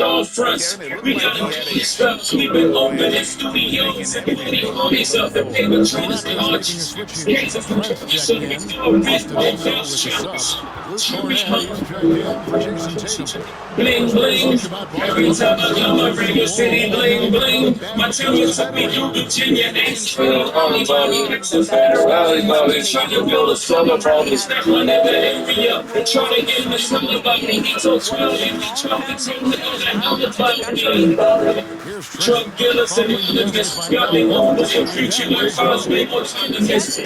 all fronts. We got stuff keeping open in studios. Everybody always up the paper The trainers and Raptors making a arches. switch here. Skates of Trent's checked in. Austin also with the sub. Luke Cornett, he's checked in for Jason Tatum. Bling bling. Talked about Every Boston. time I come my radio city, bling bling. My town is up me through Virginia and straight on Bobby. Nixon's better rally, Bobby. Trying to build a summer Bobby. Snap on every area. Trying to get in the summer Bobby. He's so twirly. Trying to take me on that other Bobby. Here's Drug Trent. dealers and activists got me on the hill preaching like Cosby on time to miss.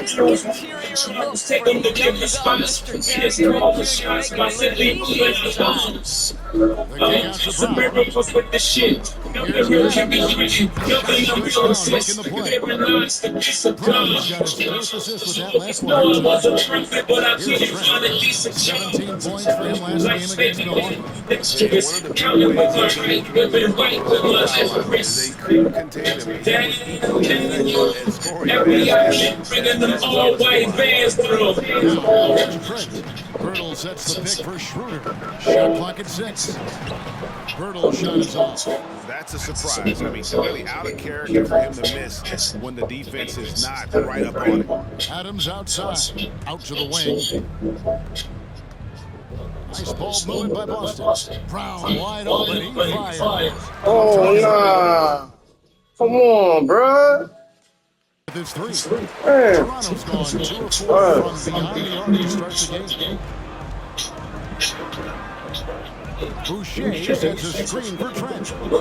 Take them to give me spots. Yes, all the shots. My city, the bombs. Suburban was with the shit. The real can be free. Nothing the real exists. Every line's the piece of Brown's gum. got his first assist with that last No, I one. wasn't perfect, but I couldn't Here's find a Trent. decent 17 job. points for him last game against Milwaukee. Next year's counting with my right, whipping right with my left wrist. Damn, every action bringing them all white bands through. Now, here's Trent. Birtle sets the pick for Schroeder. Shot clock at 6. Birtle shot is off. That's a surprise. I mean, really out of character for him to miss when the defense is not right up on him. Adams outside. Out to the wing. Nice ball movement by Boston. Brown wide open. He fires. Oh, nah. Come on, bruh. This three. Man. Toronto's gone 2 of 4 from behind the arc to start the game. Boucher sends a screen for Trent. And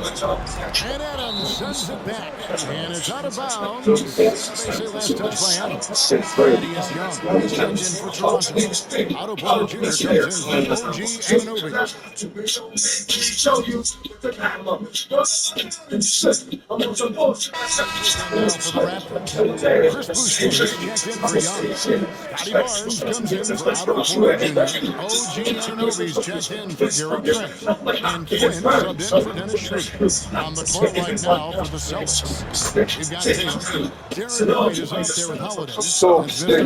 Adams sends it back. And it's out of bounds. They say last touch by Adams. Thaddeus Young checked in for Toronto. Otto Porter Jr. comes in for OG Anunoby. Now for the Raptors. Chris Boucher is checked in for Young. Scotty Barnes comes in for Otto Porter Jr. OG Anunoby's checked in for Gary Trent. And Quinn subbed in for Dennis Schroeder. On the court right now for the Celtics. We've got Tatum. Darren White is out there with Holiday. And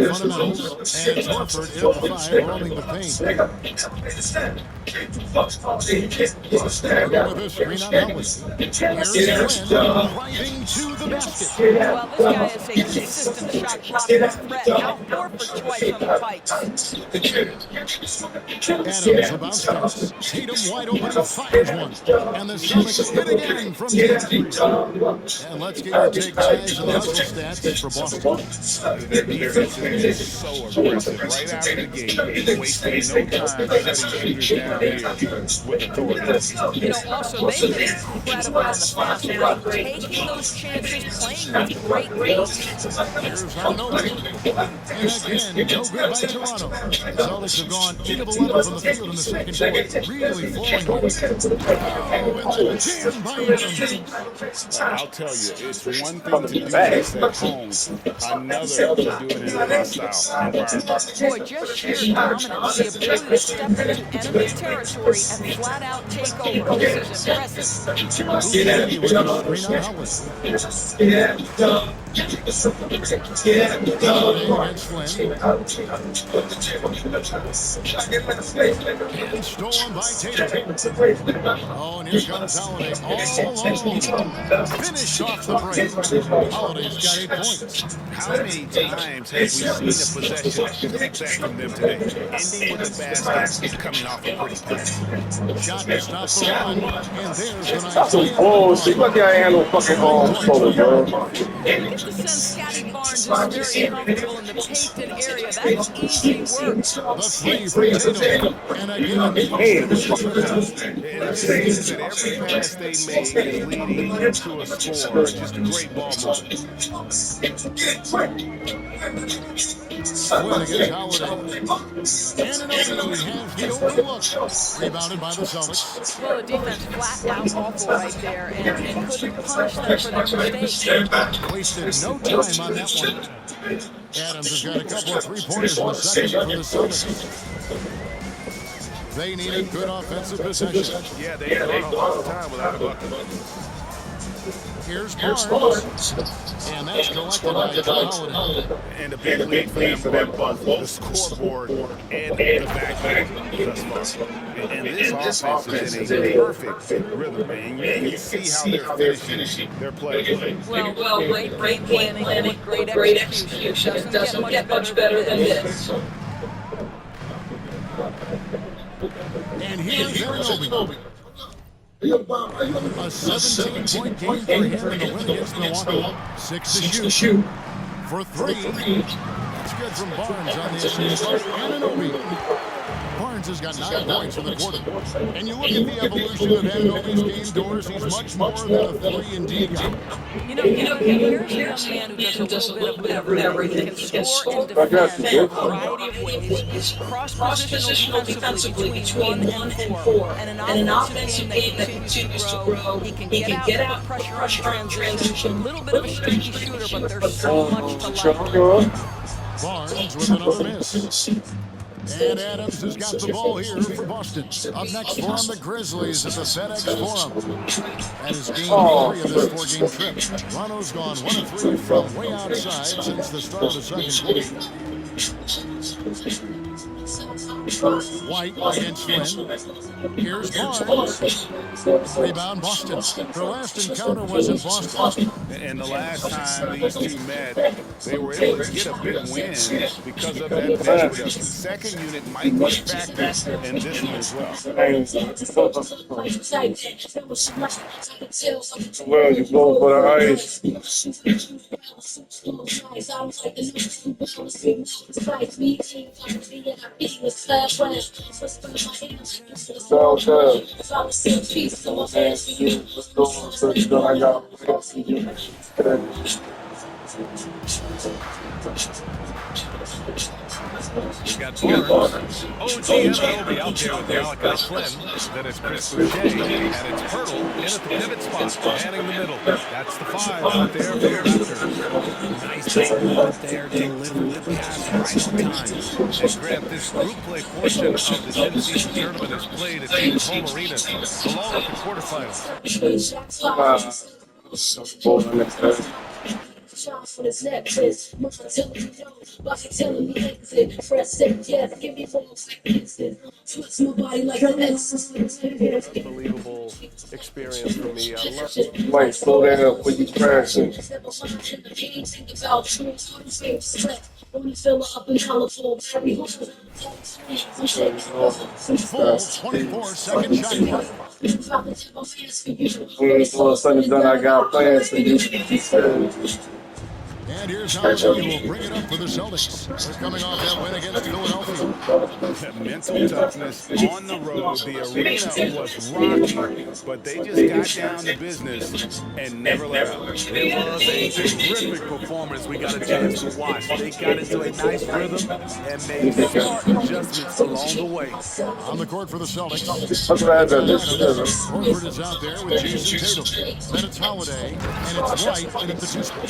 Mr. Fundamentals. And Horford in the 5 rolling the paint. With a screen on Howard. Here's Quinn driving to the basket. Well, this guy is a consistent shot blocking threat. Now Horford twice on the fight. Adams about pass. Tatum wide open and fires one. And the Celtics hit again from deep. And let's get your take, guys, on the hustle stats for Boston. The defense is so aggressive right out of the gate, wasting no time shutting shooters down here with authority. You know, also, they've been incredible on the fast break, taking those chances, playing with great pace. Here's Anunoby. And again, no good by Toronto. The Celtics have gone 8 of 11 from the field in the second quarter. Really falling home. Oh, and the jam by Adams. I'll tell you, it's one thing to do this at home, another to do it in a hostile environment. Boy, just sheer dominance, the ability to step into enemy territory and flat out take over. This is impressive. Boucher with a screen on Howard. Against Flynn. And stolen by Tatum. Oh, and here comes Holiday. All alone. Finished off the break. Holiday's got 8 points. How many times have we seen a possession like that from them today? Ending with a basket, coming off a pretty pass. Shot to stop the run. And there's the That's some bullshit. Look at handle fucking ball, bro. Get the sense Scotty Barnes is very comfortable in the painted area. That's easy work. The three for Tatum. And again, Hey, this And it seems that every pass they make is leading to a score. Just a great ball movement. Flynn against Holiday. And Anunoby has the open look. Rebounded by the Celtics. Well, the defense flat out awful right there and couldn't punish them for their mistakes. Wasted no time on that one. Adams has got a couple of three-pointers in the second for the Celtics. They need a good offensive possession. Yeah, they've gone a long time without a bucket. Here's Barnes. And that's collected by Drew Holiday. And a big lead for them on both the scoreboard and the backboard thus far. And this offense is in a perfect rhythm, man. You can see how they're finishing their play. Well, great planning and great execution. It doesn't get much better than this. And here's Anunoby. A 17-point game for him in the win against Milwaukee. 6 to shoot. For 3. That's good from Barnes on the assist by Anunoby. Barnes has got 9 points in the quarter. And you look at the evolution of Anunoby's game, Doors, he's much more than a 3-and-D guy. Here's a young man who does a little bit of everything. He can score and defend in a variety of ways. Cross-positional defensively between 1 and 4. And an offensive game that continues to grow. He can get out of pressure on transition. A little bit of a streaky shooter, but there's so much to like. Barnes with another miss. And Adams has got the ball here for Boston. Up next for him, the Grizzlies at the FedEx Forum. That is game 3 of this 4-game trip. Toronto's gone 1 of 3 from way outside since the start of the second quarter. White against Flynn. Here's Barnes. Rebound Boston. Their last encounter was in Boston. And the last time these two met, they were able to get a big win because of that bench. The second unit might be a factor in this one as well. Well, you go for the ice. We've got Barnes, OG Anunoby out there with Malachi Flynn. Then it's Chris Boucher, and it's Hurdle in at the pivot spot, manning the middle. That's the 5 out there for the Raptors. Nice movement there, delivered the pass right on time. And Grant, this group play portion of this in-season tournament is played at Taylor Home Arena, along with the quarterfinals. Shots on his neck, Chris. Mom telling me no, Bucky telling me exit. Press set, yeah, give me balls like instant. Twist my body like an unbelievable experience for me. I love it. Mike, slow down when you crashing. Only fill up in colorful, very Full 24-second shot clock. When all of a sudden done, I got plans for you. And here's Holiday who will bring it up for the Celtics. They're coming off that win against Philadelphia. Mental toughness on the road. The arena was rocking, but they just got down to business and never let up. It was a terrific performance. We got a chance to watch. They got into a nice rhythm and made smart adjustments along the way. On the court for the Celtics. Horford is out there with Jason Tatum. Then it's Holiday, and it's White in at the 2 spot.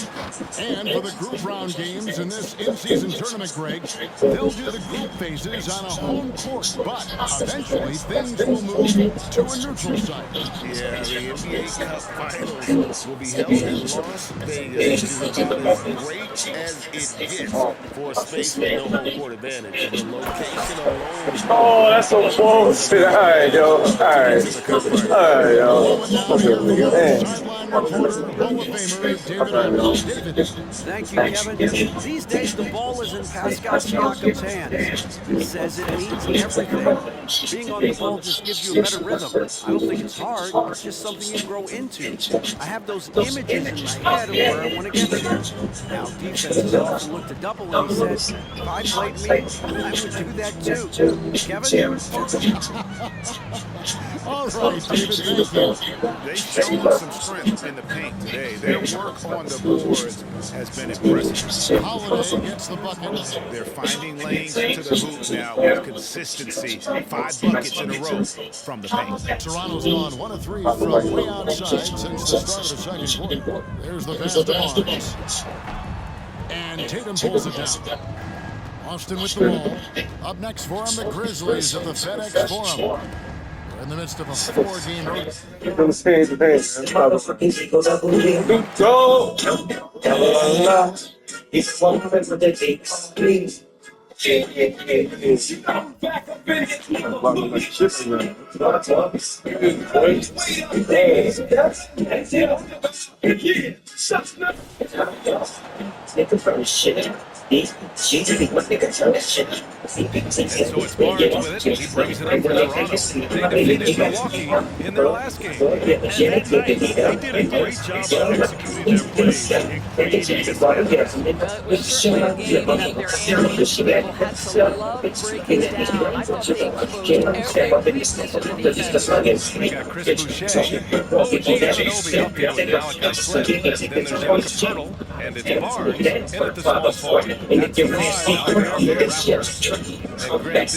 And for the group round games in this in-season tournament, Greg, they'll do the group phases on a home court, but eventually things will move to a neutral site. Yeah, the NBA Cup Finals will be held in Las Vegas. It's about as great as it gets for a space with no home court advantage. The location alone. Oh, that's so bullshit. All right, yo. All right, yo. Sideline reporter, Hall of Famer David. Thank you, Kevin. These days, the ball is in Pascal Siakam's hands. He says it means everything. Being on the ball just gives you a better rhythm. I don't think it's hard. It's just something you grow into. I have those images in my head of where I want to get to. Now, defenses often look to double, and he says, if I played me, I would do that too. Kevin? All right, David, thank you. They've shown some strength in the paint today. Their work on the boards has been impressive. Holiday gets the bucket. They're finding lanes into the hoop now with consistency. 5 buckets in a row from the paint. Toronto's gone 1 of 3 from way outside since the start of the second quarter. There's the pass to Barnes. And Tatum pulls it down. Austin with the ball. Up next for him, the Grizzlies at the FedEx Forum. in the midst of a 4-game road. You know the same thing, man. Go! It's one for the day. Please. So it's Barnes with it. He brings it up for Toronto. They defeated Milwaukee in their last game. And that night, they did a great job of executing their plays and creating It was certainly a game that their analysts had to love breaking down. I thought they exposed every weakness of the defense. We got Chris Boucher, OG Anunoby out there with Malachi Flynn. Then there's Jakob Poeltl, and it's Barnes in at the small forward. That's the 5 out there for the Raptors. And Greg,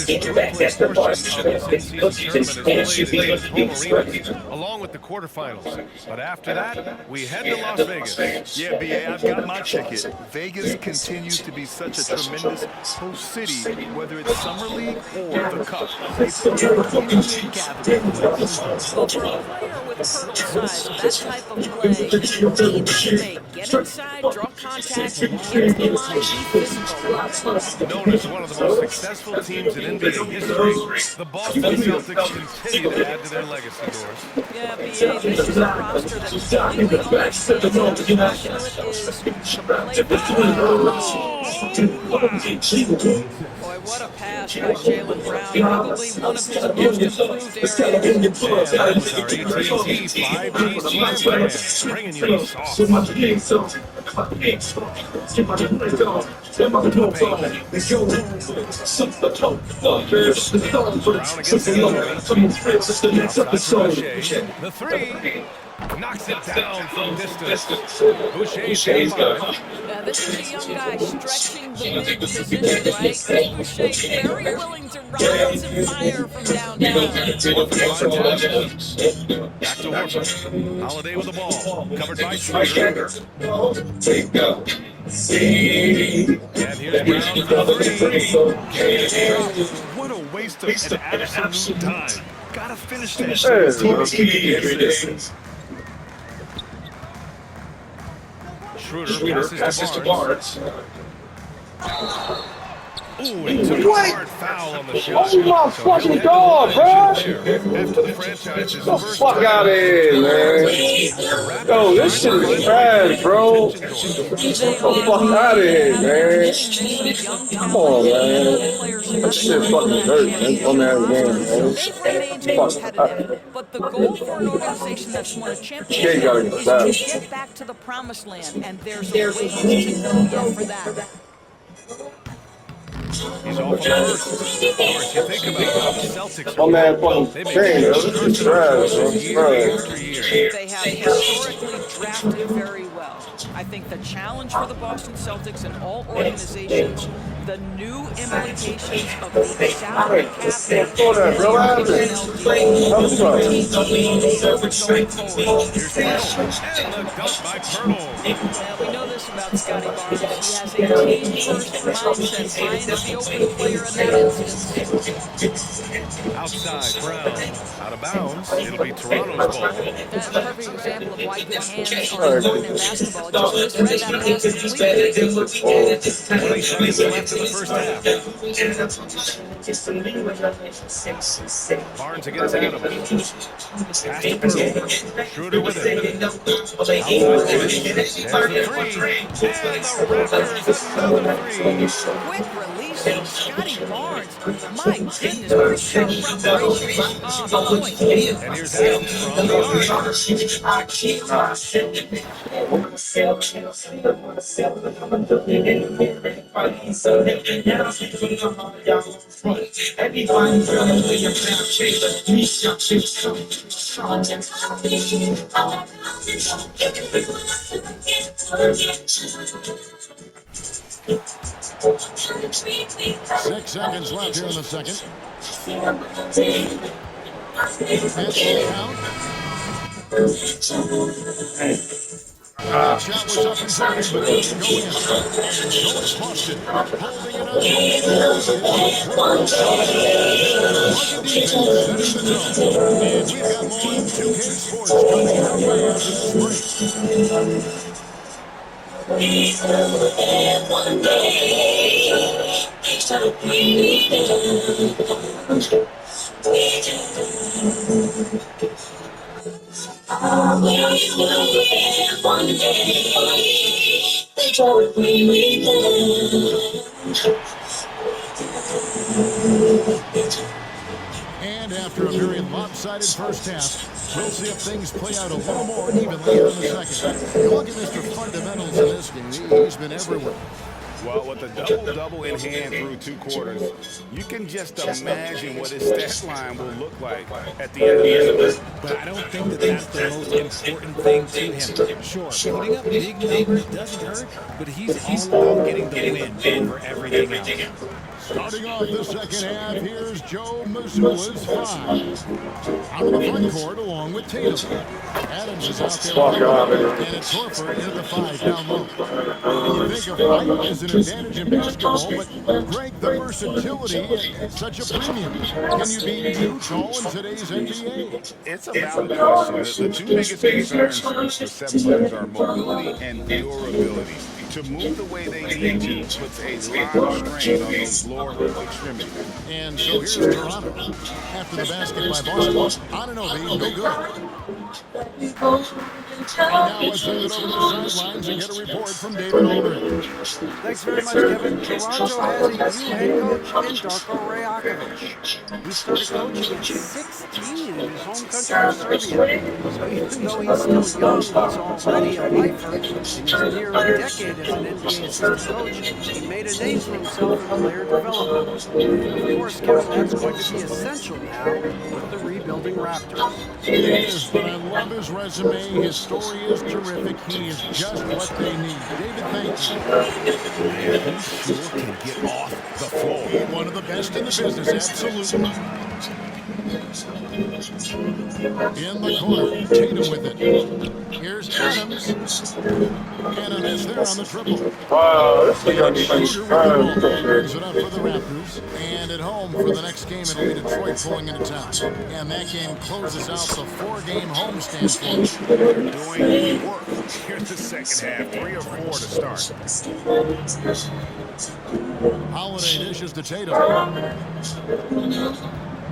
this group play portion of this in-season tournament is played in home arenas, along with the quarterfinals. But after that, we head to Las Vegas. Yeah, BA, I've got my ticket. Vegas continues to be such a tremendous host city, whether it's Summer League or the Cup. It's a gathering place. Well, for a player with Poeltl's size, that type of play needs to make. Get inside, draw contact, get to the line, be physical. Known as one of the most successful teams in NBA history, the Boston Celtics continue to add to their legacy doors. Yeah, BA, this is a roster that completely understands how special it is to play basketball. Boy, what a pass by Jaylen Brown. Probably one of his most improved areas. And that was our AT&T 5G Smart Band, bringing you the sauce. The 3 knocks it down from distance. Boucher's in behind. Now, this is a young guy stretching the mid position, right? Boucher very willing to rise and fire from downtown. Back to Horford. Holiday with the ball. Covered by Schroeder. And here's Brown for 3. What a waste of an absolute time. Gotta finish that. Schroeder passes to Barnes. Ooh, he took a hard foul on the shot. Oh my fucking god, bro! After the franchise's The first fuck out of here, man. Yo, this shit is trash, bro. Get the fuck out of here, man. Come on, man. That shit fucking hurt, man. One ass game, man. Fuck out of here. But the goal for an organization that's won a championship Jay gotta get that. is to get back to the promised land, and there's a way to go for that. He's off the first. Of course, you think about how the Celtics My man fucking they make Shane, it this is trash, bro. year after year. They have historically drafted very well. I think the challenge for the Boston Celtics and all organizations, the new implications of the salary cap Hold on, relax. I'm sorry. Here's Poeltl. And the dunk by Poeltl. Well, we know this about Scotty Barnes. He has a team-first mindset. Finds the open player in that instance. Outside, Brown. Out of bounds. It'll be Toronto's ball. That's a perfect example of why good hands are important in basketball. Just misread that pass completely. 20 seconds left in the first half. Barnes against Adams. Pass to Poeltl. Schroeder with it. Outside rim. There's the 3. And the Raptors another 3. Quick release from Scotty Barnes. My goodness, pretty sharp preparation on point. And here's Adams from the Six seconds left here in the second. And That shot was up and down, but it didn't go in. And so it's Boston holding an unbelievable lead. It's Rugged defense setting the tone. And we've got more 2K Sports coming your way after this break. And after a very lopsided first half, we'll see if things play out a little more evenly here in the second. You look at Mr. Fundamentals in this game, he's been everywhere. Well, with a double-double in hand through 2 quarters, you can just imagine what his stat line will look like at the end of this. But I don't think that that's the most important thing to him. Sure, putting up big numbers doesn't hurt, but he's all about getting the win over everything else. Starting off the second half, here's Joe Mazzulla's 5. Out of the front court along with Tatum. Adams is out there, and it's Horford at the 5 down low. And you think of height as an advantage in basketball, but Greg, the versatility is such a premium. Can you be too tall in today's NBA? It's a valid question. The 2 biggest concerns for Celtics are mobility and durability. To move the way they need to puts a lot of strain on those lower extremities. And so here's Toronto. After the basket by Boston, Anunoby, no good. And now let's send it over to the sidelines and get a report from David Aldridge. Thanks very much, Kevin. Toronto has a new head coach in Darko Rajakovic. He started coaching at 16 in his home country of Serbia. So even though he's still young, he's already a lifer. In his near a decade as an NBA assistant coach, he made a name for himself in player development. Of course, Kevin, that's going to be essential now with the rebuilding Raptors. It is, but I love his resume. His story is terrific. He is just what they need. David, thank you. Man, he sure can get off the floor. One of the best in the business, absolutely. In the corner, Tatum with it. Here's Adams. And a miss there on the triple. Wow, this is going to be Brings it up for the Raptors. And at home for the next game, it'll be Detroit pulling into town. And that game closes out the 4-game homestand for them. Doing work. Here's the second half, 3 or 4 to start. Holiday dishes to Tatum.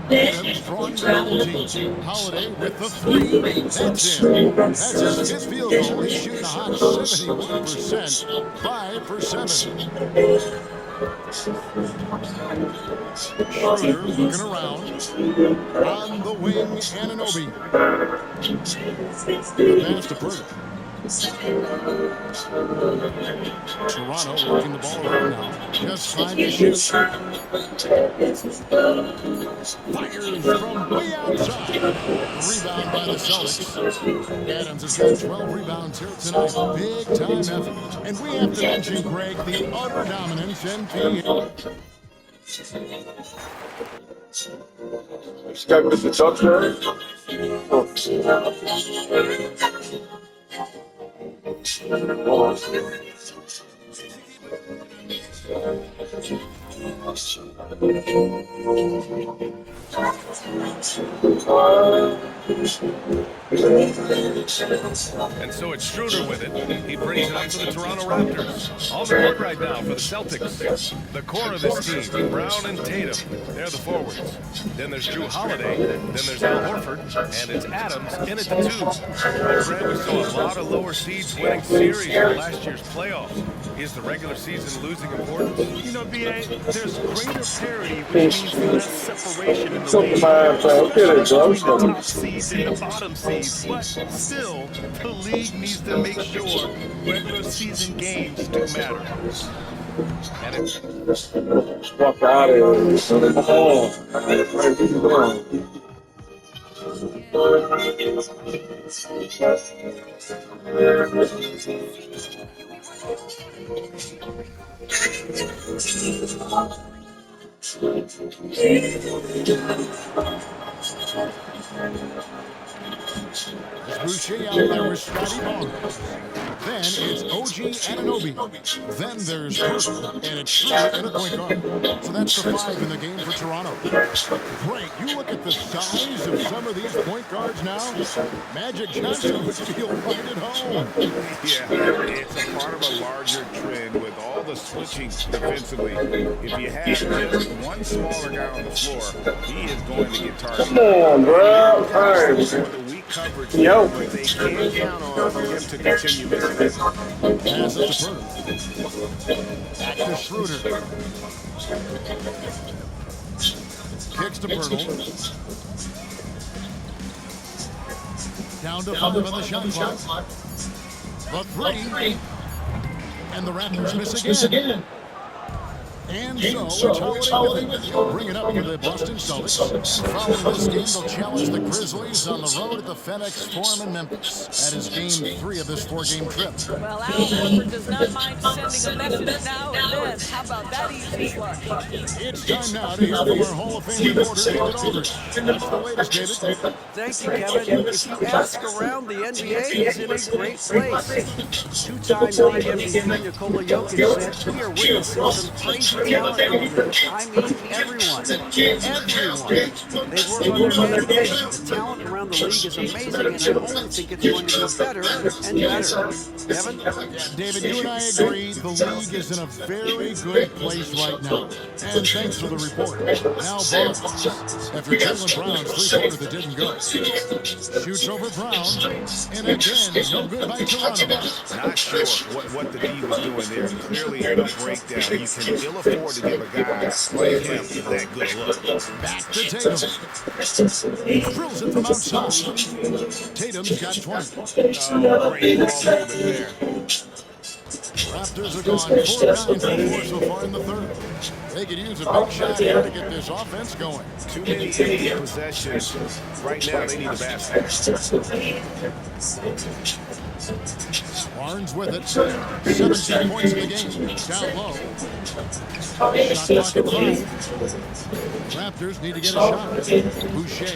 Adams drawing the double team. Holiday with the 3. That's in. That's his 5th field goal. He's shooting a hot 71%. 5 for 7. Schroeder looking around. On the wing, Anunoby. The pass to Purdy. Toronto working the ball around now. Just 5 to shoot. Fires from way outside. Rebound by the Celtics. Adams has got 12 rebounds here tonight. Big time effort. And we have to mention, Greg, the utter dominance NBA. Got Mr. Chuck there. And so it's Schroeder with it. He brings it up to the Toronto Raptors. On the court right now for the Celtics. The core of this team, Brown and Tatum, they're the forwards. Then there's Drew Holiday. Then there's Al Horford. And it's Adams in at the 2. Greg, we saw a lot of lower seeds winning series in last year's playoffs. Is the regular season losing importance? You know, B.A., there's greater parity, which means less separation in the league. Get it, Joe. Between the top seeds and the bottom seeds. But still, the league needs to make sure regular season games do matter. And it's Fuck out of here. Come on. What are you doing? It's Boucher out there with Scotty Barnes. Then it's OG Anunoby. Then there's Turtle, and it's Schroeder in a point guard. So that's the 5 in the game for Toronto. Great. You look at the size of some of these point guards now. Magic Johnson would feel right at home. Yeah, it's a part of a larger trend with all the switching defensively. If you have just one smaller guy on the floor, he is going to get targeted. Come on, bro. All right. For the weak coverage, Yo. but they can't count on him to continue missing it. Pass it to Pirtle. Back to Schroeder. Kicks to Pirtle. Down to 5 on the shot clock. The 3. And the Raptors miss again. And so, it's Holiday with you. Bring it up for the Boston Celtics. Following this game, they'll challenge the Grizzlies on the road at the FedEx Forum in Memphis. That is game 3 of this 4-game trip. Well, Al Horford does not mind sending a message now and then. How about that easy flush? It's time now to hear from our Hall of Fame reporter, David Aldridge. That's the latest, David. Thank you, Kevin. If you ask around, the NBA is in a great place. Two-time league MVP Nikola Jokic said, "We are witnessing some crazy talent over there." I mean, everyone. Everyone. They've worked on their game. The talent around the league is amazing, and I only think it's going to get better and better. Kevin? David, you and I agree the league is in a very good place right now. And thanks for the report. Now Barnes, after Jaylen Brown's three-pointer that didn't go, shoots over Brown, and again, no good by Toronto. Not sure what the D was doing there. Clearly a breakdown. You can ill afford to give a guy like him that good look. Back to Tatum. Drills it from outside. Tatum's got 20. Great ball movement there. Raptors have gone 4-9 for 4 so far in the third. They could use a big shot here to get this offense going. Too many empty possessions. Right now, they need a basket. Barnes with it. 17 points in the game. Down low. Shot clock at 5. Raptors need to get a shot. Boucher.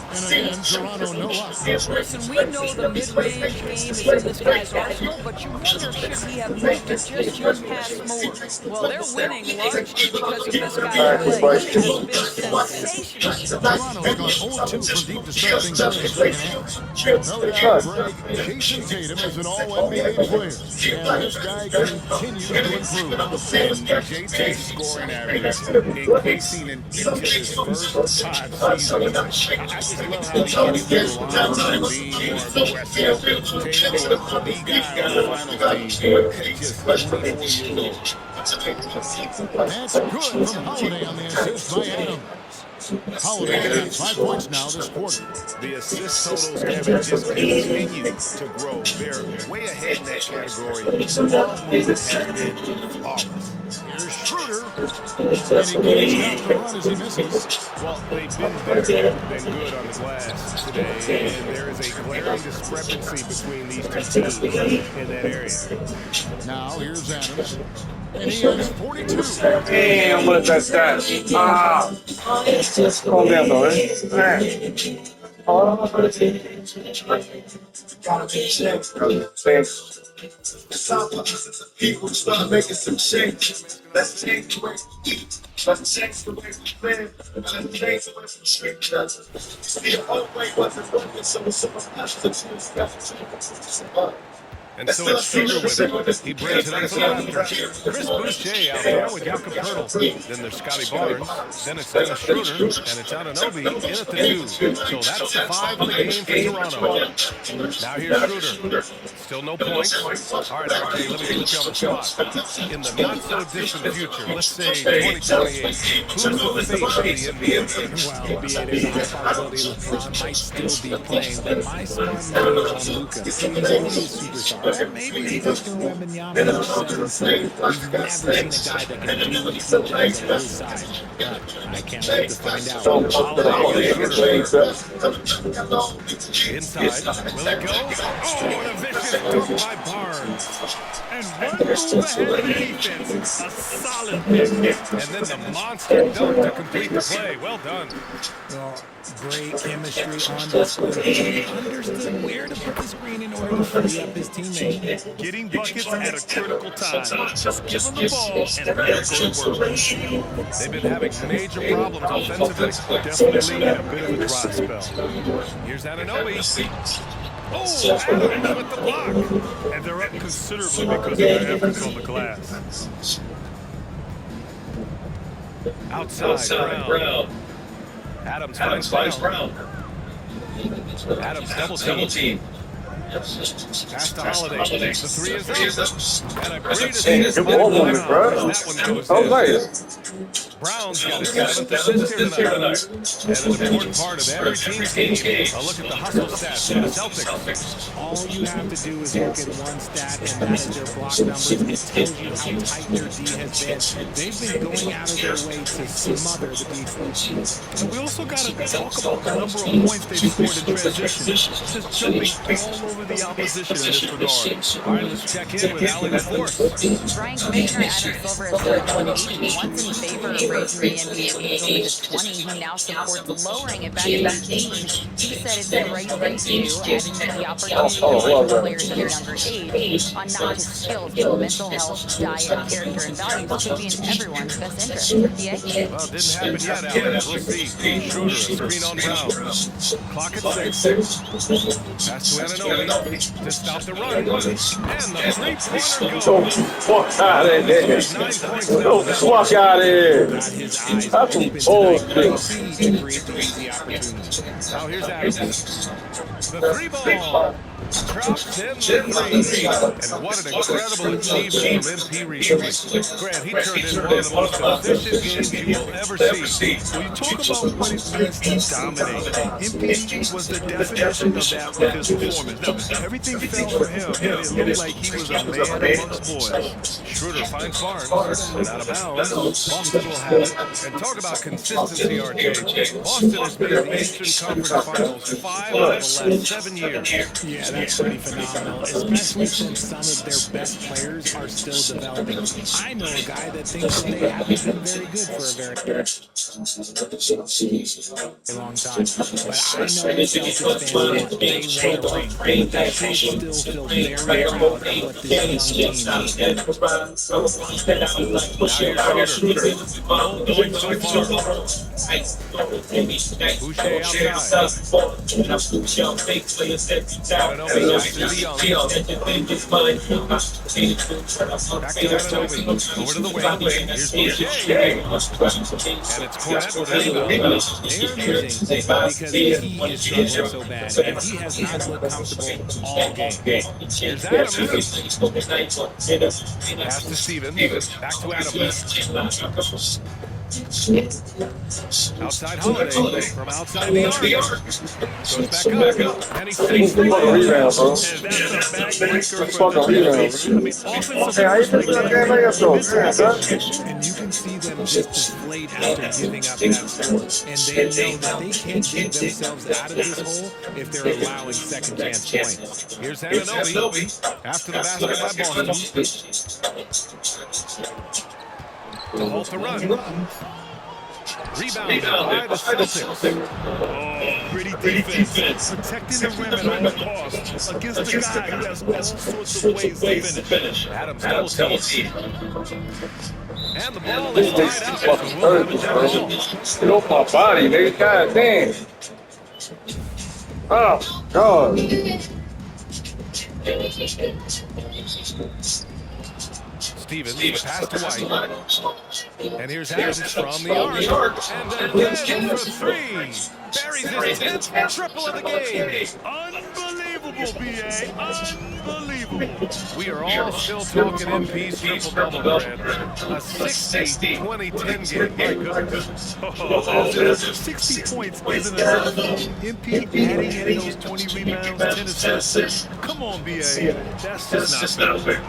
And again, Toronto no luck. Listen, we know the mid-range game is in this guy's arsenal, but you wonder should he have moved to just use pass more. Well, they're winning largely because of this guy's play. He has been sensational. Toronto's gone 0-2 from deep to start things out in the second half. No doubt, Greg, Jason Tatum is an all-NBA player, and this guy continues to improve. And JT's scoring average increasing into his first 5 seasons. I just love how he gets through the line and being more aggressive. Tatum was the guy on the finals team at just 24 years old. That's good from Holiday on the assist by Adams. Holiday's got 5 points now this quarter. The assist totals have just continued to grow. They're way ahead in that category. Has been flawless. Here's Schroeder, and he gets out to run as he misses. Well, they've been better than good on the glass today, and there is a glaring discrepancy between these two teams in that area. Now here's Adams, and he has 42. Damn, what that's that? Calm down, though, man. Thanks. People start making some changes. Let's change the way we eat. Let's change the way we live. Let's change the way we treat each other. See, the whole way wasn't working, so I'm not to And so it's Schroeder with it. He brings it up for the Raptors. Chris Boucher out there with Jakob Poeltl. Then there's Scotty Barnes. Then it's Dennis Schroeder. And it's Anunoby in at the 2. So that's 5 in the game for Toronto. Now here's Schroeder. Still no points. All right, RJ, let me put you on the spot. In the not-so-distant future, let's say 2028, who's the face of the NBA? Well, be it a high probability LeBron might still be playing, but my son is on Luka. He's only a superstar. Or maybe Victor Wembanyama says he's never seen a guy that can do what he does at his size. But I can't wait to find out. Inside, will it go? Oh, and a vicious dunk by Barnes. And one move ahead of the defense, a solid pick. And then the monster dunk to complete the play. Well done. Well, great chemistry on display. He understood where to put the screen in order to free up his teammate. Getting buckets at a critical time. Just give them the ball and they're going to work. They've been having major problems offensively. Definitely in a bit of a dry spell. Here's Anunoby. Oh, Adams with the block. And they're up considerably because of their efforts on the glass. Outside, Brown. Adams finds Brown. Adams double team. Pass to Holiday. The three is up. And a great assist. Good ball movement, bro. That one goes Oh, in. nice. Brown's got his 7th assist here tonight. And an important part of every team's game. A look at the hustle stats for the Celtics. All you have to do is look at one stat, and that is their block numbers. It tells you how tight their D has been. They've been going out of their way to smother the defense. And we also got to talk about the number of points they've scored in transition. Just jumping all over the opposition in this regard. All right, let's check in with Alex Force. Brian Commissioner Adam Silver has started 180 once in favor of raising the NBA legal limit to 20. He now supports lowering it back to 18. He said it's the right thing to do, adding the opportunity to work with players at a younger age on not just skills, but mental health, diet, character, and values could be in everyone's best interest. Well, it didn't happen yet, Alex. We'll see. Schroeder, a screen on Brown. Clock at 6. Pass to Anunoby to stop the run. And the three-pointer goes. Don't fuck out of here. 9 points now. Don't fuck out of here. Got his eyes That's some open tonight. bullshit. To create the easy opportunity. Now here's Adams. The three ball. Drops in the three. And what an incredible achievement from MP recently. Grant, he turned in one of the most efficient games you will ever see. When you talk about what it means to dominate, MP was the definition of that with his performance. Now, everything fell for him, and it looked like he was a man amongst boys. Schroeder finds Barnes. And out of bounds. Boston will have it. And talk about consistency, RJ. Boston has been in the Eastern Conference Finals 5 out of the last 7 years. Yeah, that's pretty phenomenal, especially since some of their best players are still developing. I know a guy that thinks that they haven't been very good for a very long time. But I know the Celtics fans, they want to ring. They should still feel very proud of what this young team is. Boucher outside. Back to Anunoby. Over to the wing. Here's Boucher. And it's Cornette with a rebound. They're losing because he is struggling so bad, and he has not looked comfortable all game. Here's Adams. Pass to Stevens. Back to Adams. Outside Holiday from outside the arc. Goes back up. And he takes the Fucking rebound, bro. And that's a backbreaker for Fucking the rebound. Hey, how you think that game against those? And you can see them just deflate after giving up that score. And they know that they can't dig themselves out of this hole if they're allowing second chance points. Here's Anunoby. After the basket by Boston. To halt the run. Rebounded by the Celtics. Oh, gritty defense, protecting the rim at all costs against a guy who has all sorts of ways to finish. Adams double team. And the ball is tied up. Fucking hurt, bro. Get off my body, nigga. God damn. Oh, God. Stevens, pass to White. And here's Adams from the arc. And again for three. Buries his 10th triple of the game. Unbelievable B.A. Unbelievable. We are all still talking MP's triple-double, Brad. A 60-20-10 game. My goodness. Oh, as if 60 points isn't enough. MP adding in those 20 rebounds, 10 assists. Come on, B.A. That's just not fair.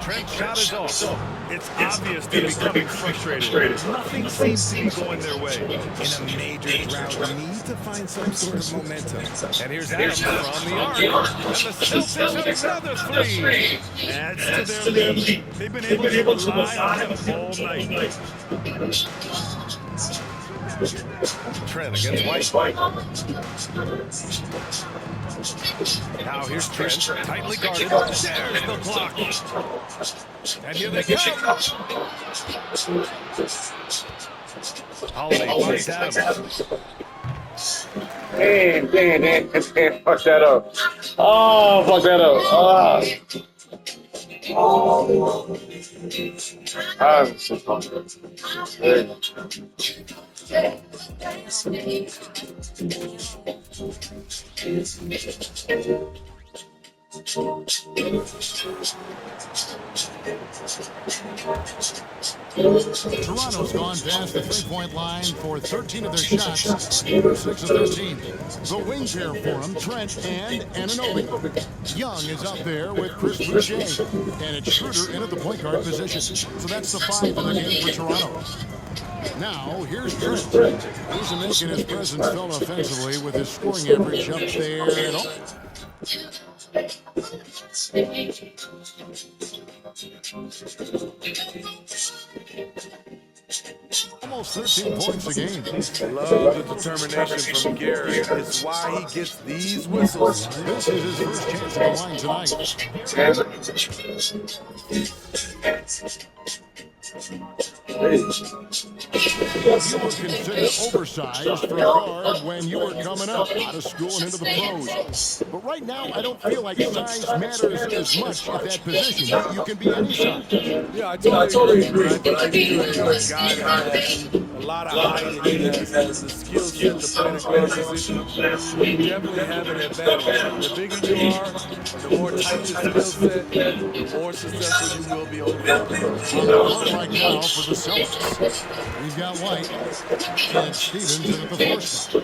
Trent's shot is off. It's obvious they're becoming frustrated. Nothing seems to be going their way. In a major drought, we need to find some sort of momentum. And here's Adams from the arc. And the Celtics have another three. Adds to their lead. They've been able to rely on him all night. Trent against White. Now here's Trent, tightly guarded. There's the block. And here they come. Holiday finds Adams. Damn. Fuck that up. Oh, fuck that up. Toronto's gone past the three-point line for 13 of their shots, 6 of 13. The wing pair for them, Trent and Anunoby. Young is up there with Chris Boucher, and it's Schroeder in at the point guard position. So that's the 5 in the game for Toronto. Now, here's Trent. He's making his presence felt offensively with his scoring average up there at all. Almost 13 points a game. Love the determination from Gary. It's why he gets these whistles. This is his first chance at the line tonight. You were considered oversized for a guard when you were coming up out of school and into the pros. But right now, I don't feel like size matters as much at that position. You can be any size. Yeah, I totally agree. But I think you're a guy that has a lot of height and he has the skill set to play in a guard position. You definitely have an advantage. The bigger you are, the more tight your skill set, the more successful you will be on the floor. Right now for the Celtics, we've got White and Stevens at the 4 spot.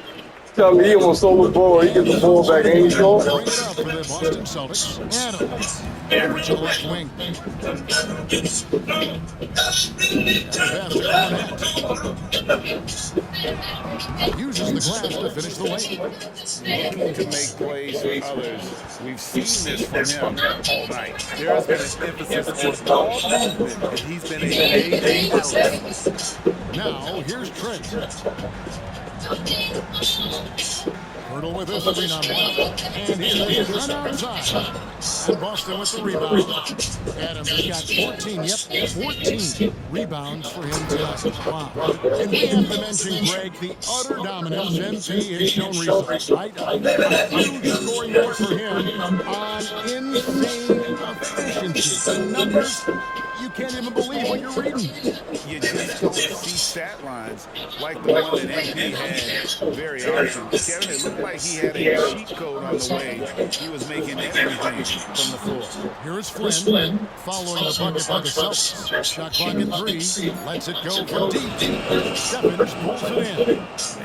Tell me he almost stole the ball. He gets the ball back and he's going. Bring it up for the Boston Celtics. Adams over to the left wing. Uses the glass to finish the lane. Looking to make plays for others. We've seen this from him all night. There has been an emphasis on ball movement, and he's been a major element. Now, here's Trent. Hurdle with this 3-on-1. And he is run outside. And Boston with the rebound. Adams has got 14 rebounds for him tonight. Wow. And we have to mention, Greg, the utter dominance MP has shown recently. Right? Huge scoring night for him on insane efficiency. The numbers, you can't even believe what you're reading. You just don't see stat lines like the one that MP had very often. Kevin, it looked like he had a cheat code on the way he was making everything from the floor. Here is Flynn following the bucket by the Celtics. Shot clock at 3. Lets it go from deep. Stephens pulls it in.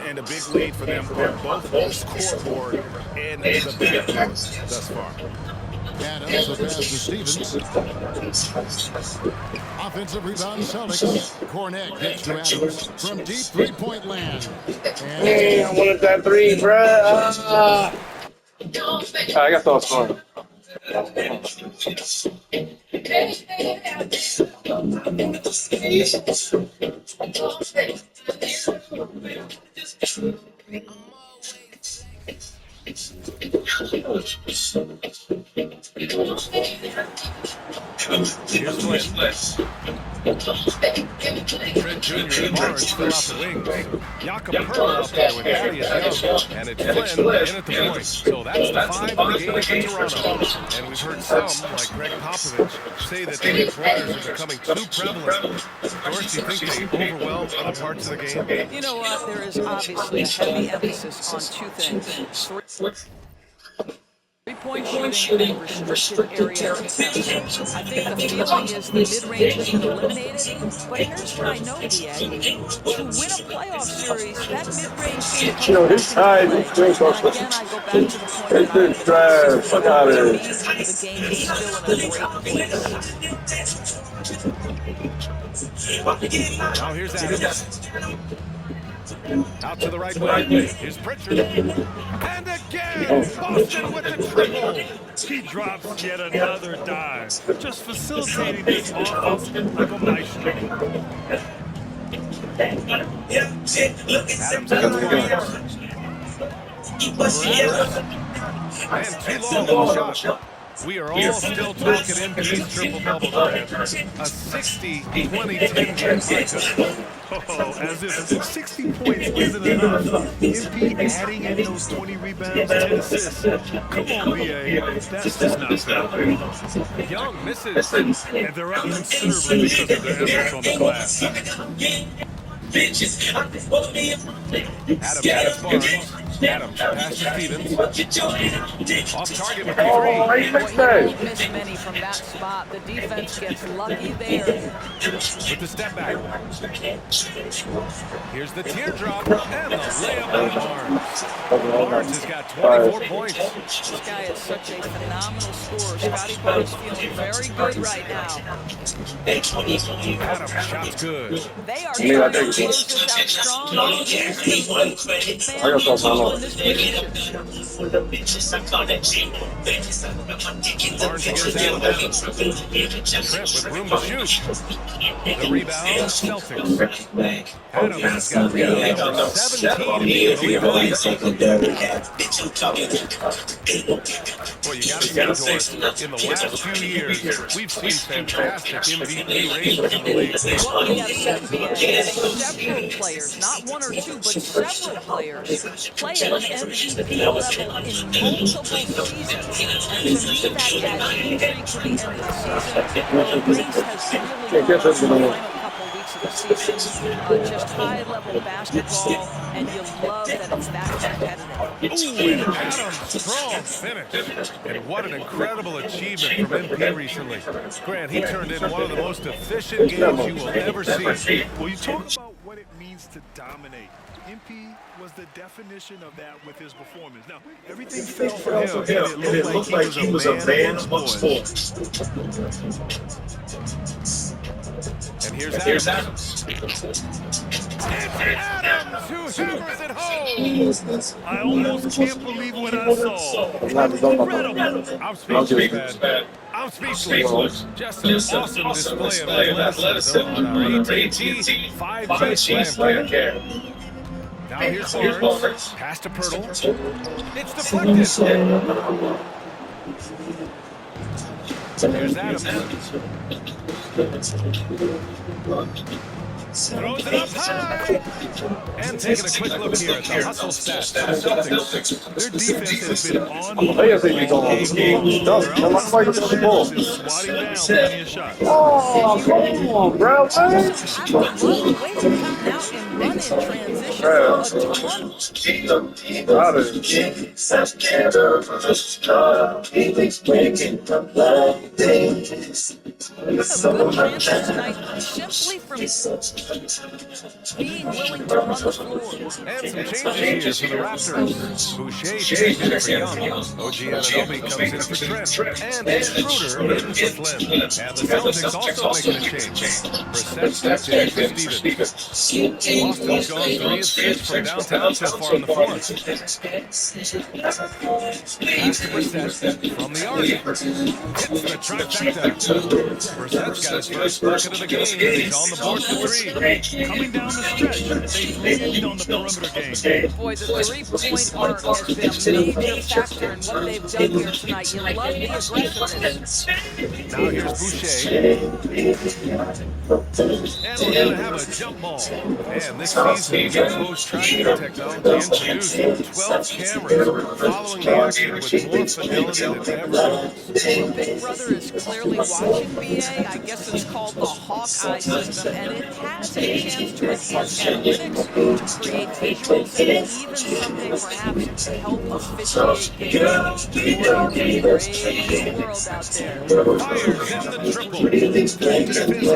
And a big lead for them on both the scoreboard and the bench thus far. Adams, the pass to Stevens. Offensive rebound, Celtics. Cornet gets to Adams from deep three-point land. Man, I wanted that 3, bruh. I got thoughts for him. Here's Flynn. Trent Jr. and Barnes fill out the wings. Jakob Pearl out there with Thaddeus Young. And it's Flynn in at the point. So that's the 5 in the game for Toronto. And we've heard some, like Greg Popovich, say that the corners are becoming too prevalent. Doris, do you think they overwhelm other parts of the game? You know what? There is obviously a heavy emphasis on 2 things. three-point shooting and restricted area attempts. I think the feeling is the mid-range has been eliminated, but here's what I know, BA. To win a playoff series, that mid-range game Yo, this guy, this thing goes for again, I go back to the point that I this trash. Fuck out of here. the game is still in a great place. Now here's Adams. Out to the right wing. Here's Pritchard. And again, Boston with the triple. He drops yet another dive, just facilitating this offense like a maestro. Adams and too long on the shot. We are all still talking MP's triple double. A 60-20-10 game. Oh, as if 60 points isn't enough. MP adding in those 20 rebounds, 10 assists. Come on, BA. That's just not fair. Young misses. And they're up considerably because of their efforts on the glass. Adams Barnes. Adams pass to Stevens. Off target with the Oh, three. he missed Well, you that. won't miss many from that spot. The defense gets lucky there. With the step back. Here's the teardrop and the layup by Barnes. Barnes has got 24 points. This guy is such a phenomenal scorer. Scotty Barnes feeling very good right now. Adams shot's good. They are mean, I trying to think- close this out strong. I got something on. In this position. Barnes against Adams. Trent with room to shoot. The rebound, Celtics. Adams has got 17 Well, you got to say, Doris, in the last few years, we've seen fantastic MVP ratings in the league. Well, we have several players, not one or two, but several players play at an MVP level in multiple seasons. And to me, that adds intrigue to the end of the season. The race has really gone on in the final couple weeks of the season. Just high-level basketball, and you love that it's that competitive. Ooh, and Adams, strong finish. And what an incredible achievement from MP recently. Grant, he turned in one of the most efficient games you will ever see. Well, you talk about what it means to dominate. MP was the definition of that with his performance. Now, everything fell for him, and it looked like he was a man amongst boys. And here's Adams. Adams who hammers it home. I almost can't believe what I saw. Incredible. I'm speechless, man. I'm speechless. Just an awesome display of athleticism on our AT&T 5G Slam Cam. Now here's Barnes. Pass to Pirtle. It's deflected. Here's Adams. Throws it up high. And taking a quick look here at the hustle stats. The Celtics. Their defense has been on They think he's on the game. No, I'm not fighting for the ball. swatting down plenty of shots. Oh, come on, bro. Way to come out and run in transition. Out of here. Good chances tonight simply from being willing to run the floor. And some changes here for the Raptors. Boucher changing in for Young. OG Anunoby comes in for Trent. And Schroeder in for Flynn. And the Celtics also making a change. Brissett stepped in for Stevens. Boston's gone 3 of 6 from downtown so far on the floor. Pass to Brissett from the arc. Hits the trifecta. Brissett's got his first bucket of the game, and he's on the board for 3. Coming down the stretch, they've leaned on the perimeter game. Boy, the three-point arc has been a major factor in what they've done here tonight. You love the aggressiveness. Now here's Boucher. And we're going to have a jump ball. And this season, Expo's tracking technology introduced 12 cameras following the action with more fidelity than ever. Big Brother is clearly watching BA. I guess it's called the Hawkeye system, and it has That's a chance to enhance analytics, to create visuals, and even someday perhaps help officiate games. Boy, it's a crazy world out there. Fires in the triple. The defense has to do a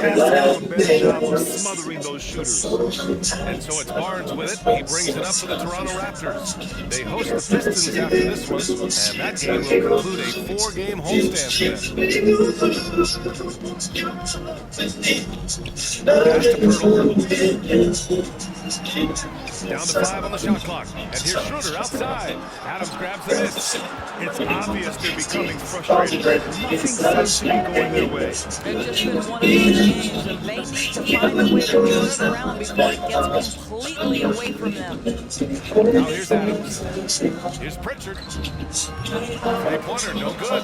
better job of smothering those shooters. And so it's Barnes with it. He brings it up for the Toronto Raptors. They host the Pistons after this one, and that game will conclude a 4-game homestand for them. Pass to Pirtle. Down to 5 on the shot clock. And here's Schroeder outside. Adams grabs the miss. It's obvious they're becoming frustrated. Nothing seems to be going their way. It's just been one of those games, and they need to find a way to turn it around before it gets completely away from them. Now here's Adams. Here's Pritchard. Three-pointer, no good.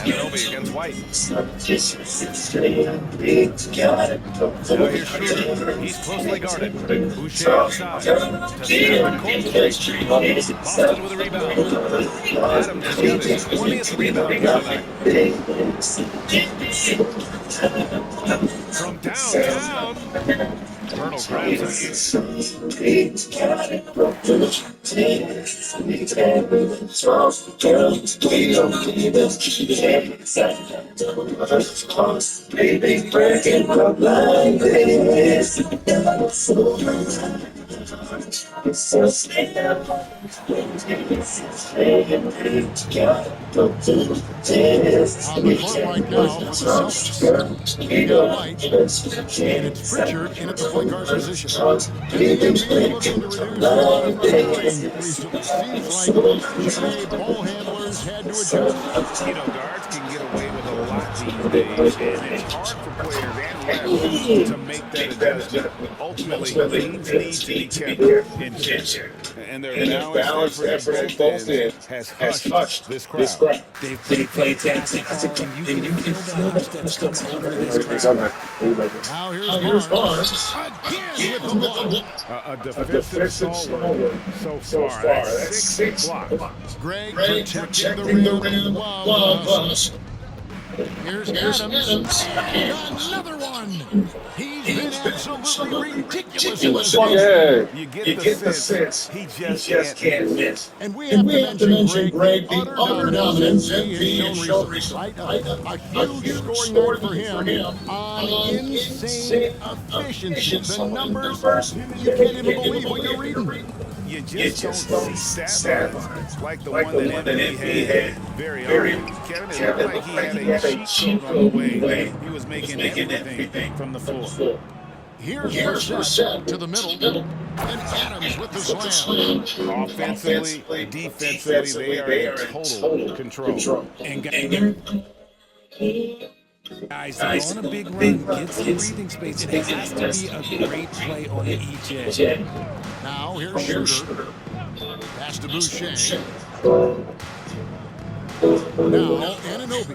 Anunoby against White. Now here's Schroeder. He's closely guarded. Boucher outside. To snap the Street. Boston with a rebound. Adams has got his 20th rebound tonight. From downtown. Pirtle grabs On the court right now for the Celtics, White, and it's Pritchard in at the point guard position. They've been looking to reduce a lot of scoring recently. Seems like ball handlers had to adjust. You know, guards can get away with a lot these days, and it's hard for players and refs to make that adjustment. Ultimately, teams need to be kept in check. And their balanced effort at both ends has hushed this crowd. They've played fantastic, and you can feel the footsteps coming over this crowd. Now here's Barnes. Again with the ball. A defensive stalwart so far. That's 6 blocks. Greg protecting the rim. Love us. Here's Adams. Another one. He's been absolutely ridiculous in this game. Yeah. You get the sense he just can't miss. And we have to mention Greg, the utter dominance he has shown recently. A huge scoring night for him on insane efficiency. The numbers, you can't even believe what you're reading. You just don't see stat lines like the one that MVP had very often. Kevin, it looked like he had a cheat code on the way. He was making everything from the floor. Here's Brissett to the middle, and Adams with the slam. Offensively, defensively, they are in total control. Guys, they're on a big run. Get some breathing space. It has to be a great play on each edge. Now here's Schroeder. Pass to Boucher. Now Anunoby.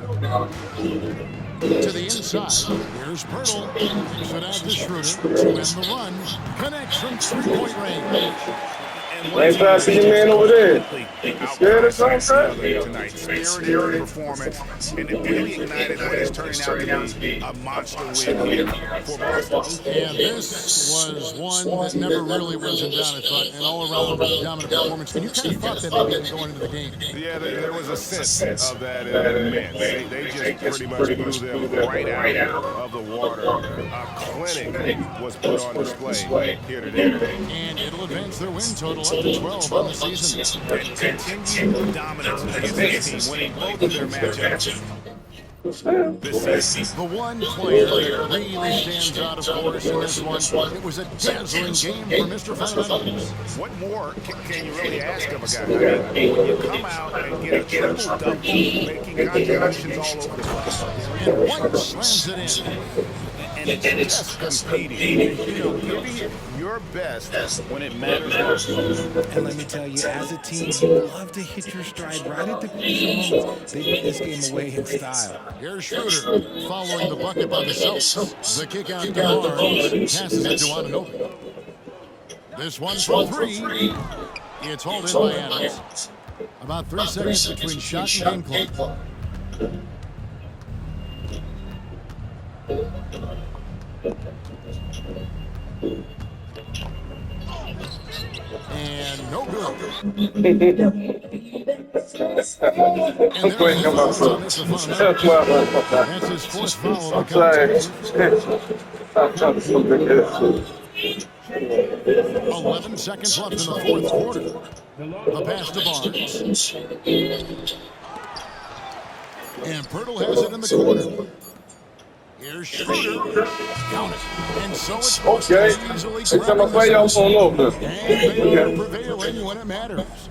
To the inside. Here's Pirtle. Gives it out to Schroeder to end the run. Connects from 3-point range. Nice pass to your man over there. Scared or something? Tonight, spirited performance, and it really ignited what is turning out to be a monster win here for Boston. And this was one that never really was in doubt, I thought, an all-around dominant performance. And you kind of thought that maybe even going into the game. Yeah, there was a sense of that in the men. They just pretty much blew them right out of the water. A clinic was put on display here today. And it'll advance their win total up to 12 on the season. And continued dominance against this team, winning both of their matchups. The one player that really stands out, of course, in this one, it was a dazzling game for Mr. Fundamentals. What more can you really ask of a guy? I mean, when you come out and get a triple-double, making contributions all over the place. And White slams it in. And it's just competing. You know, giving your best when it matters most. And let me tell you, as a team, you love to hit your stride right at the crucial moments. They put this game away in style. Here's Schroeder following the bucket by the Celtics. The kick out to Barnes. Passes it to Anunoby. This one's for 3. It's hauled in by Adams. About 3 seconds between shot and game clock. And no good. I'm going to come up with that's why That's his fourth foul I'm of the contest. I'm trying to look at this. 11 seconds left in the fourth quarter. The pass to Barnes. And Pirtle has it in the corner. Here's Schroeder. Count it. And so it's Okay. easily Next time I play, y'all phone over. and they are prevailing when it matters.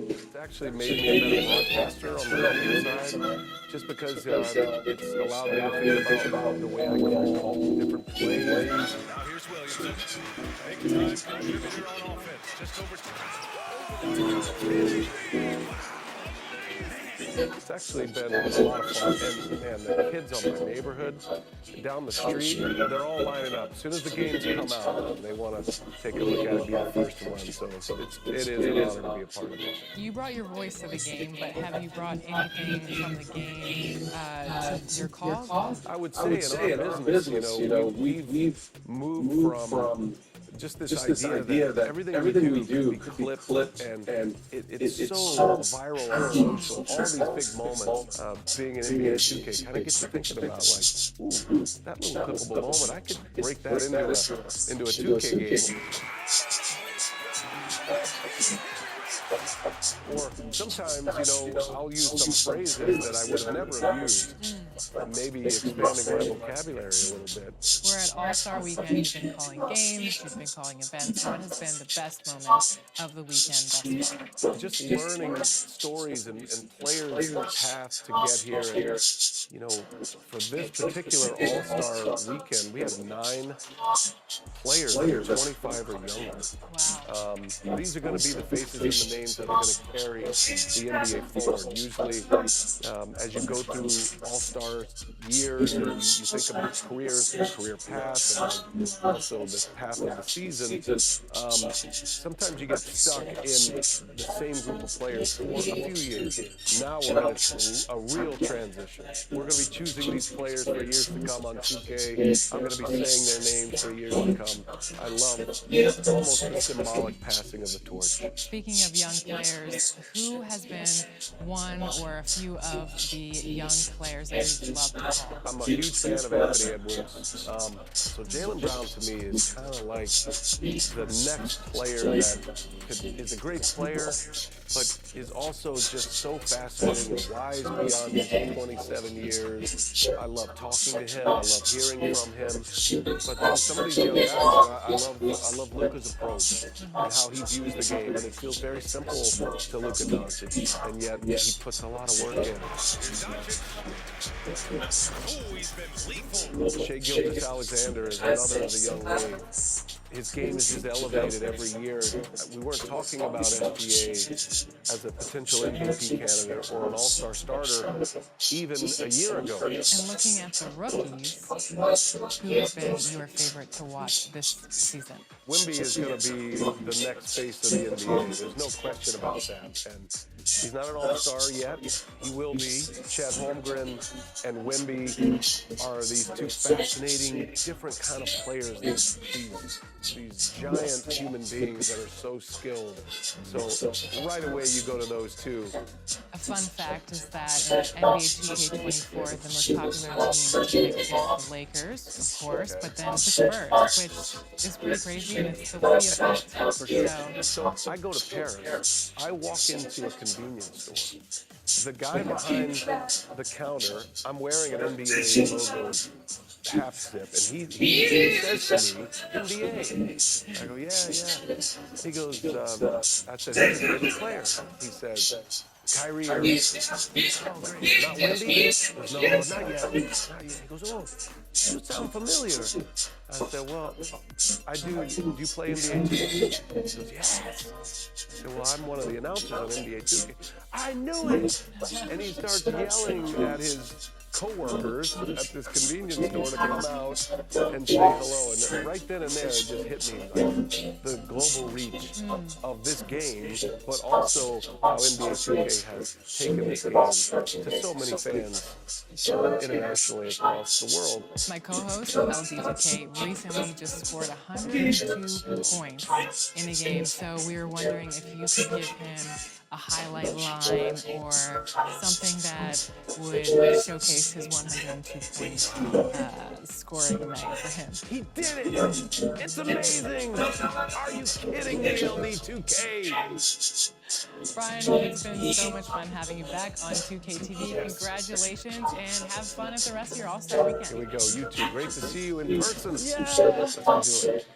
It's actually made me a better broadcaster on the radio side, just because it's allowed me to think about the way I call different plays. Now here's Williamson. Big time contributor on offense. Just over It's actually been a lot of fun, and man, the kids on my neighborhood, down the street, they're all lining up. As soon as the games come out, they want to take a look at it, be the first to run. So it is an honor to be a part of it. You brought your voice to the game, but have you brought anything from the game to your cause? I would say in our business, we've moved from just this idea that everything we do could be clipped and it's so viral on social. All these big moments, being an NBA 2K kind of gets you thinking about like, ooh, that little clippable moment, I could break that into a 2K game. Or sometimes, I'll use some phrases that I would have never have used, maybe expanding my vocabulary a little bit. We're at All-Star Weekend. You've been calling games. You've been calling events. What has been the best moment of the weekend thus far? Just learning stories and players' paths to get here. And, for this particular All-Star weekend, we have 9 players 25 or younger. Wow. These are going to be the faces and the names that are going to carry the NBA forward. Usually, as you go through All-Star years and you think about careers, career path, and also the path of the season, sometimes you get stuck in the same group of players for a few years. Now we're at a real transition. We're going to be choosing these players for years to come on 2K. I'm going to be saying their names for years to come. I love almost the symbolic passing of the torch. Speaking of young players, who has been one or a few of the young players that you've loved to call? I'm a huge fan of Anthony Edwards. So Jaylen Brown to me is kind of like the next player that is a great player, but is also just so fascinating and wise beyond his 27 years. I love talking to him. I love hearing from him. But then some of these young guys, I love Luka's approach and how he views the game. And it feels very simple to Luka Doncic, and yet he puts a lot of work in. Shai Gilgeous-Alexander is another of the young wave. His game is just elevated every year. We weren't talking about SGA as a potential MVP candidate or an all-star starter even a year ago. And looking at the rookies, who has been your favorite to watch this season? Wemby is going to be the next face of the NBA. There's no question about that. And he's not an all-star yet. He will be. Chet Holmgren and Wemby are these two fascinating, different kind of players. These giant human beings that are so skilled. So right away you go to those two. A fun fact is that in NBA 2K24, the most popular team is the Lakers, of course, but then the Spurs, which is pretty crazy, and it's the way of it. So I go to Paris. I walk into a convention convenience store. The guy behind the counter, I'm wearing an NBA logo half zip, and he says to me, NBA. I go, yeah. He goes, I said, who's your favorite player? He says, Kyrie Irving. Oh, great. Not Wendy? He goes, no, not yet. He goes, oh, you sound familiar. I said, well, I do. Do you play NBA 2K? He goes, yes. I said, well, I'm one of the announcers on NBA 2K. I knew it. And he starts yelling at his co-workers at this convenience store to come out and say hello. And right then and there, it just hit me, like the global reach of this game, but also how NBA 2K has taken this game to so many fans internationally across the world. My co-host, LG2K, recently just scored 102 points in a game, so we were wondering if you could give him a highlight line or something that would showcase his 102-point scoring night for him. He did it! It's amazing! Are you kidding me, LD2K? Brian, it's been so much fun having you back on 2K TV. Congratulations and have fun at the rest of your All-Star weekend. Here we go, you two. Great to see you in person. Yeah. Let's do it.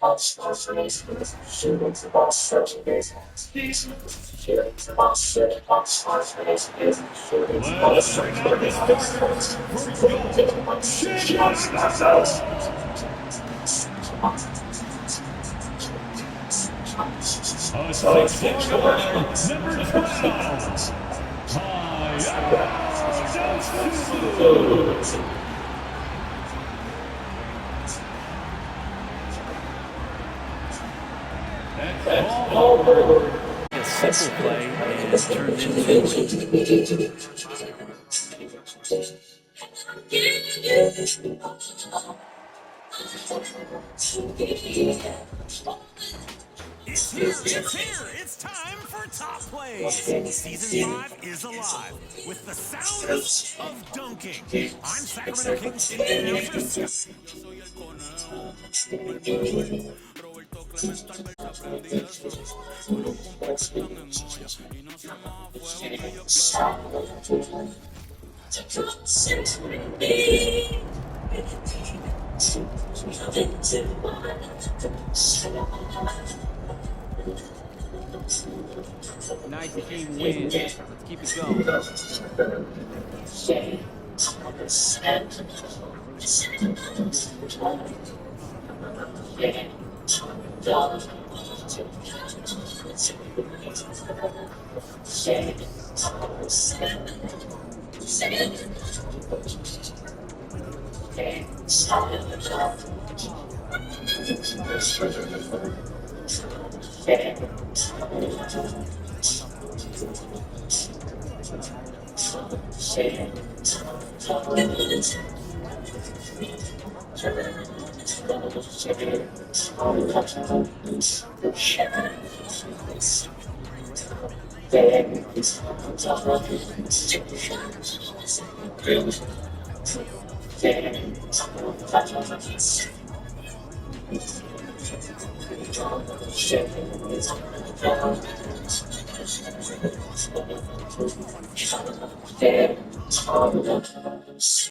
Number 12, A simple play and turned into It's here! It's time for Top Plays! Season 5 is alive with the sound of dunking. I'm Sacramento Kings announcer Nice team win. Let's keep it going.